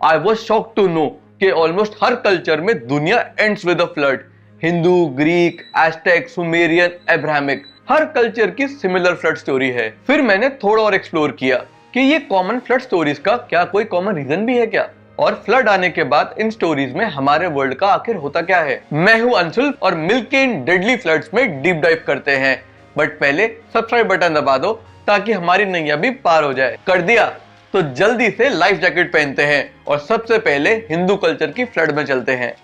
I was shock to know कि almost हर culture में दुनिया ends with a flood. Hindu, Greek, Aztec, Sumerian, Abrahamic, हर कल्चर की सिमिलर फ्लड स्टोरी है। फिर मैंने थोड़ा और एक्सप्लोर किया कि ये कॉमन फ्लड स्टोरीज का क्या कोई कॉमन रीजन भी है क्या, और फ्लड आने के बाद इन स्टोरीज में हमारे वर्ल्ड का आखिर होता क्या है। मैं हूं अंशुल और मिलके इन डेडली फ्लड्स में डीप डाइव करते हैं। बट पहले सब्सक्राइब बटन दबा दो ताकि हमारी नैया भी पार हो जाए। कर दिया? तो जल्दी से लाइफ जैकेट पहनते हैं और सबसे पहले हिंदू कल्चर की फ्लड में चलते हैं।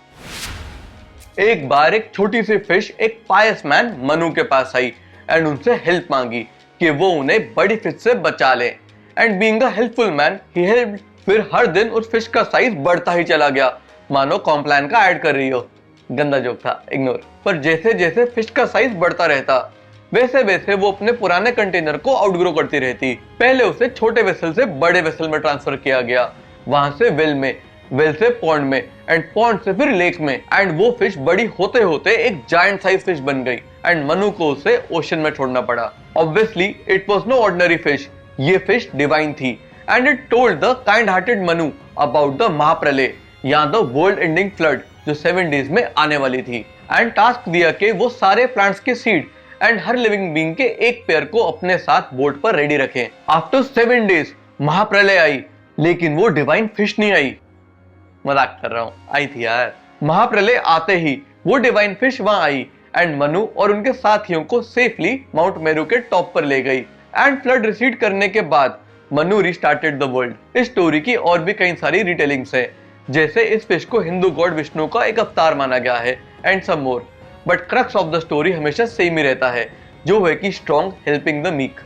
एक बार एक छोटी सी फिश एक पायस मैन मनु के पास आई एंड उनसे हेल्प मांगी कि वो उन्हें बड़ी फिश से बचा ले। And being a helpful man he helped. फिर हर दिन उस फिश का साइज बढ़ता ही चला गया, मानो कॉम्प्लान का ऐड कर रही हो। गंदा जोक था, इग्नोर। पर जैसे जैसे फिश का साइज बढ़ता रहता वैसे वैसे वो अपने पुराने कंटेनर को आउटग्रो करती रहती। पहले उसे छोटे वेसल से बड़े वेसल में ट्रांसफर किया गया, वहां से वेल में, वेल से पॉन्ड में, एंड पॉन्ड से फिर लेक में। एंड वो फिश बड़ी होते होते एक जायंट साइज फिश बन गई एंड मनु को उसे ओशन में छोड़ना पड़ा। Obviously it was no ordinary fish, ये फिश डिवाइन थी। And it told the kind hearted Manu about the Mahapralaya, या द वर्ल्ड एंडिंग फ्लड जो 7 डेज में आने वाली थी। एंड टास्क दिया कि वो सारे प्लांट्स के seed and her living being के एक पेयर को अपने साथ बोट पर रेडी रखें। आफ्टर 7 डेज महाप्रलय आई, लेकिन वो डिवाइन फिश नहीं आई। मजाक कर रहा हूँ, आई थी यार। महाप्रलय आते ही वो डिवाइन फिश वहां आई एंड मनु और उनके साथियों को सेफली माउंट मेरू के टॉप पर ले गई। एंड फ्लड रिसीड करने के बाद मनु रीस्टार्टेड द वर्ल्ड। इस स्टोरी की और भी कई सारी रिटेलिंग्स है, जैसे इस फिश को हिंदू गॉड विष्णु का एक अवतार माना गया है and some more. But crux of the story हमेशा सेम ही रहता है, जो है कि strong helping the meek.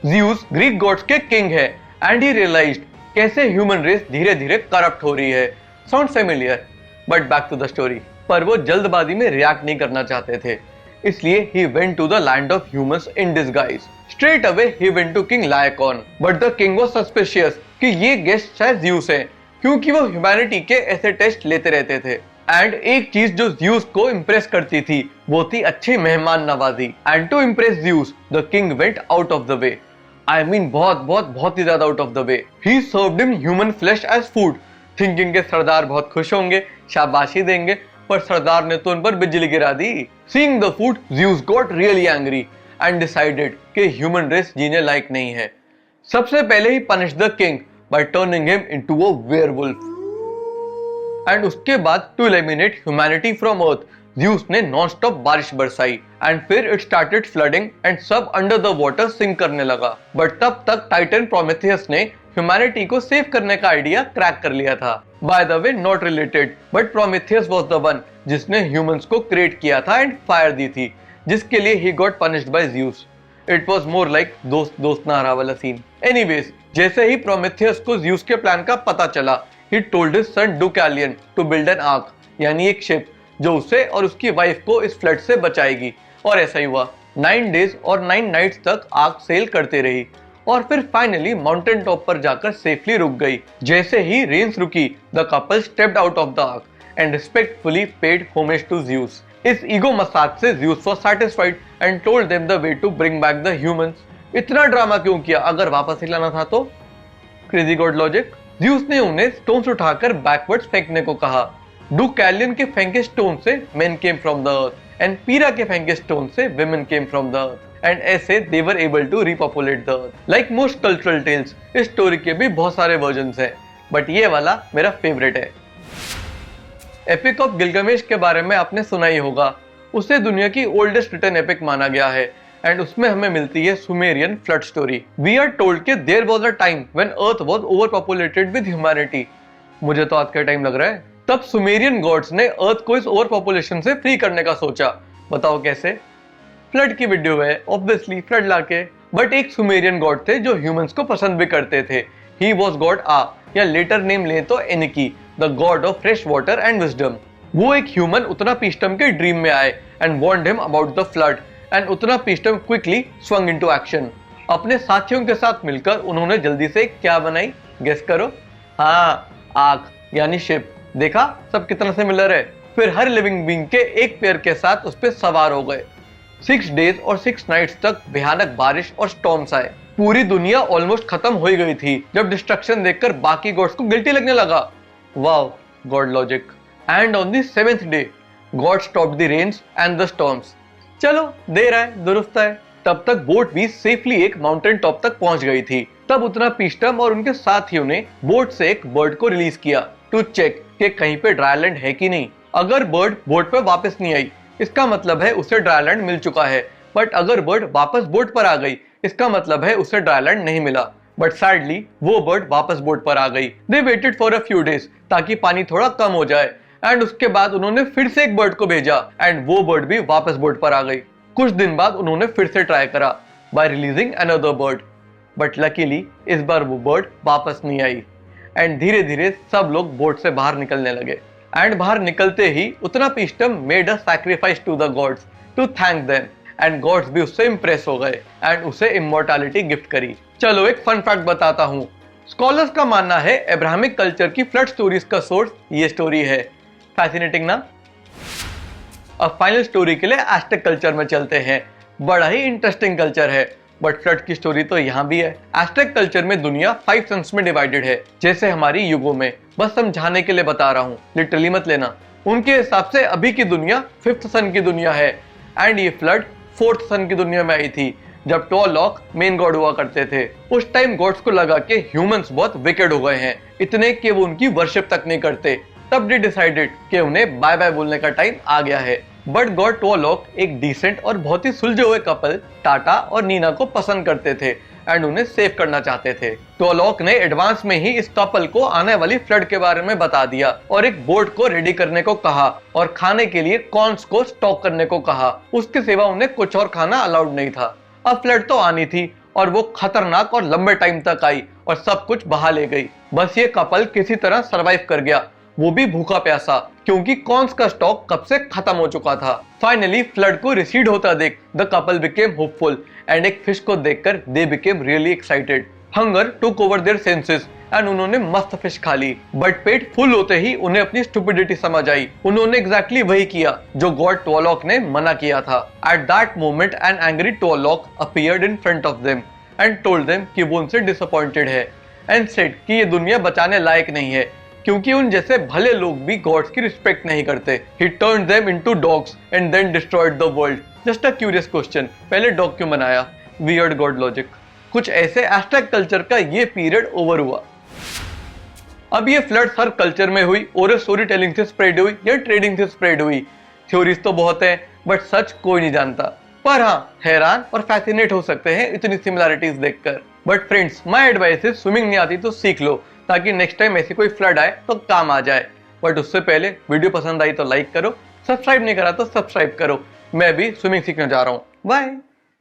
Zeus Greek gods के किंग है एंड ही रियलाइज्ड कैसे ह्यूमन रेस धीरे धीरे करप्ट हो रही है। Sound familiar? But back to the story. पर वो जल्दबाजी में रिएक्ट नहीं करना चाहते थे, इसलिए he went to the land of humans in disguise. Straight away he went to King Laocoon. But the king was suspicious कि ये गेस्ट शायद ज़्यूस है, क्योंकि वो ह्यूमैनिटी के ऐसे टेस्ट लेते रहते थे। एंड एक चीज जो ज़्यूस को इम्प्रेस करती थी वो थी अच्छी मेहमान नवाजी। And to impress Zeus the king went out of the way. I mean बहुत ही ज्यादा out of the way. He served him human flesh as food, thinking के सरदार बहुत खुश होंगे, शाबाशी देंगे। पर सरदार ने तो उन पर बिजली गिरा दी। Seeing the food Zeus got really angry and decided कि ह्यूमन रेस जीने लायक नहीं है। सबसे पहले he punish the king by turning him into a werewolf. And उसके बाद to eliminate humanity from earth Zeus ने नॉन स्टॉप बारिश बरसाई। एंड फिर इट स्टार्टेड फ्लडिंग एंड सब अंडर द वाटर सिंक करने लगा। बट तब तक टाइटन प्रोमेथियस ने ह्यूमैनिटी को सेव करने का आइडिया क्रैक कर लिया था। By the way not related, but Prometheus was the one जिसने ह्यूमंस को क्रिएट किया था एंड फायर दी थी, जिसके लिए he got punished bye Zeus. It was more like दोस्त दोस्त ना रहा वाला सीन। एनीवेज, जैसे ही प्रोमेथियस को ज़्यूस के प्लान का पता चला, he told his son Deucalion to build an ark, यानी एक शिप जो उसे और उसकी वाइफ को इस फ्लड से बचाएगी। और ऐसा ही हुआ। 9 डेज और 9 नाइट्स तक आर्क सेल करते रही और फिर फाइनली माउंटेन टॉप पर जाकर सेफली रुक गई। जैसे ही रेन्स रुकी, the couple stepped out of the ark and respectfully paid homage to Zeus. इस ईगो मसाज से Zeus was satisfied and told them the way to bring back the humans. इतना ड्रामा क्यों किया? अगर वापस ही लाना था तो? Crazy God logic. ज़्यूस ने उन्हें स्टोन्स उठाकर बैकवर्ड्स फेंकने को कहा। डूकैलियन के फेंके स्टोन से men came from the earth and Pyrrha के फेंके स्टोन से women came from the earth. And ऐसे they were able to repopulate the earth. Like most cultural tales, इस स्टोरी के भी बहुत सारे वर्जन्स हैं, बट ये वाला मेरा फेवरेट है। एपिक ऑफ गिलगमेश के बारे में आपने सुना ही होगा। उसे दुनिया की ओल्डेस्ट रिटन एपिक माना गया है एंड उसमें हमें मिलती है Sumerian flood story. We are told कि there was a time when earth was overpopulated with humanity. मुझे तो आज का टाइम लग रहा है। तब सुमेरियन गॉड्स ने अर्थ को इस ओवरपॉपुलेशन से फ्री करने का सोचा। बताओ कैसे? फ्लड की वीडियो है, ऑब्वियसली फ्लड लाके। बट एक सुमेरियन गॉड थे जो ह्यूमंस को पसंद भी करते थे। ही वाज गॉड आ, या लेटर नेम ले तो Enki, the god of fresh water and wisdom. वो एक ह्यूमन उत्तरापिष्टम के ड्रीम में आए and warned him about the flood and Utnapishtim quickly swung into action. अपने साथियों के साथ मिलकर उन्होंने जल्दी से क्या बनाई? गेस करो। हाँ, आग यानी शिप। देखा सब कितना सिमिलर है। फिर हर लिविंग बीइंग के एक पेयर के साथ उस पर सवार हो गए। 6 डेज और 6 नाइट्स तक भयानक बारिश और स्टॉर्म्स आए। पूरी दुनिया ऑलमोस्ट खत्म हो गई थी जब डिस्ट्रक्शन देखकर बाकी गॉड्स को गिल्टी लगने लगा। Wow, God logic. And on the 7th day God stopped the rains and the storms. चलो, देर आए दुरुस्त है। तब तक बोट भी सेफली एक माउंटेन टॉप तक पहुंच गई थी। तब उतना पीस्टम और उनके साथियों ने बोट से एक बर्ड को रिलीज किया टू चेक कि कहीं पे ड्राईलैंड है कि नहीं। अगर बर्ड बोट पर वापस नहीं आई, इसका मतलब है उसे ड्राईलैंड मिल चुका है। बट अगर बर्ड वापस बोट पर आ गई, इसका मतलब है उसे ड्राईलैंड नहीं मिला। बट सैडली वो बर्ड वापस बोट पर आ गई। They waited for a few days ताकि पानी थोड़ा कम हो जाए। एंड उसके बाद उन्होंने फिर से एक बर्ड को भेजा एंड वो बर्ड भी वापस बोट पर आ गई। कुछ दिन बाद उन्होंने फिर से ट्राई करा bye releasing another bird. But luckily इस बार वो बर्ड वापस नहीं आई। एंड धीरे धीरे सब लोग बोट से बाहर निकलने लगे। एंड बाहर निकलते ही Utnapishtim made a sacrifice to the gods to thank them. And gods भी उससे इंप्रेस हो गए एंड उसे इमॉर्टैलिटी गिफ्ट करी। चलो एक फन फैक्ट बताता हूँ। स्कॉलर्स का मानना है अब्राहमिक कल्चर की फ्लड स्टोरीज का सोर्स ये स्टोरी है। फैसिनेटिंग ना? अब फाइनल स्टोरी के लिए एस्टेक कल्चर में चलते हैं। बड़ा ही इंटरेस्टिंग कल्चर है। बट फ्लड की स्टोरी तो यहाँ भी है। एस्टेक कल्चर में दुनिया 5 सन्स में डिवाइडेड है, जैसे हमारी युगों में। बस समझाने के लिए बता रहा हूँ, लिटरली मत लेना। उनके हिसाब से अभी की दुनिया 5th सन की दुनिया है। एंड ये फ्लड 4th सन की दुनिया में आई थी, जब टोलॉक मेन गॉड हुआ करते थे। उस टाइम गॉड्स को लगा कि ह्यूमंस बहुत विकेड हो गए हैं, इतने कि वो उनकी वर्शिप तक नहीं करते। तब दे डिसाइडेड कि उन्हें बाय बाय बोलने का टाइम आ गया है। बट गॉड टोलॉक एक डिसेंट और बहुत ही सुलझे हुए कपल टाटा और नीना को पसंद करते थे एंड उन्हें सेव करना चाहते थे। टोलॉक ने एडवांस में ही इस कपल को आने वाली फ्लड के बारे में बता दिया और एक बोट को रेडी करने को कहा और खाने के लिए कॉर्न्स को स्टॉक करने को कहा। उसके सिवा उन्हें कुछ और खाना अलाउड नहीं था। अब फ्लड तो आनी थी और वो खतरनाक और लंबे टाइम तक आई और सब कुछ बहा ले गई। बस ये कपल किसी तरह सरवाइव कर गया, वो भी भूखा प्यासा, क्योंकि कॉर्न्स का स्टॉक कब से खत्म हो चुका था। फाइनली फ्लड को रिसीड होता देख the couple became hopeful and एक फिश को देखकर they became really excited. Hunger took over their senses and उन्होंने मस्त फिश खा ली। बट पेट फुल होते ही उन्हें अपनी स्टुपिडिटी समझ आई। उन्होंने एग्जैक्टली वही किया जो गॉड टोलॉक ने मना किया था। At that moment an angry Tolok appeared in front of them and told them कि वो उनसे डिसअपॉइंटेड है एंड सेड कि ये दुनिया बचाने लायक नहीं है, क्योंकि उन जैसे भले लोग भी गॉड्स की रिस्पेक्ट नहीं करते। He turned them into dogs and then destroyed the world. Just a curious question, पहले डॉग क्यों बनाया? Weird God logic. कुछ ऐसे एस्टेक कल्चर का ये पीरियड ओवर हुआ। अब ये फ्लड हर कल्चर में हुई और स्टोरी टेलिंग से स्प्रेड हुई या ट्रेडिंग से स्प्रेड हुई। थ्योरीज तो बहुत है बट सच कोई नहीं जानता। पर हाँ, हैरान और फैसिनेट हो सकते हैं इतनी सिमिलैरिटीज देखकर। बट फ्रेंड्स, माय एडवाइस है स्विमिंग नहीं आती तो सीख लो, ताकि नेक्स्ट टाइम ऐसी कोई फ्लड आए तो काम आ जाए। बट उससे पहले वीडियो पसंद आई तो लाइक करो, सब्सक्राइब नहीं करा तो सब्सक्राइब करो। मैं भी स्विमिंग सीखने जा रहा हूँ। बाय।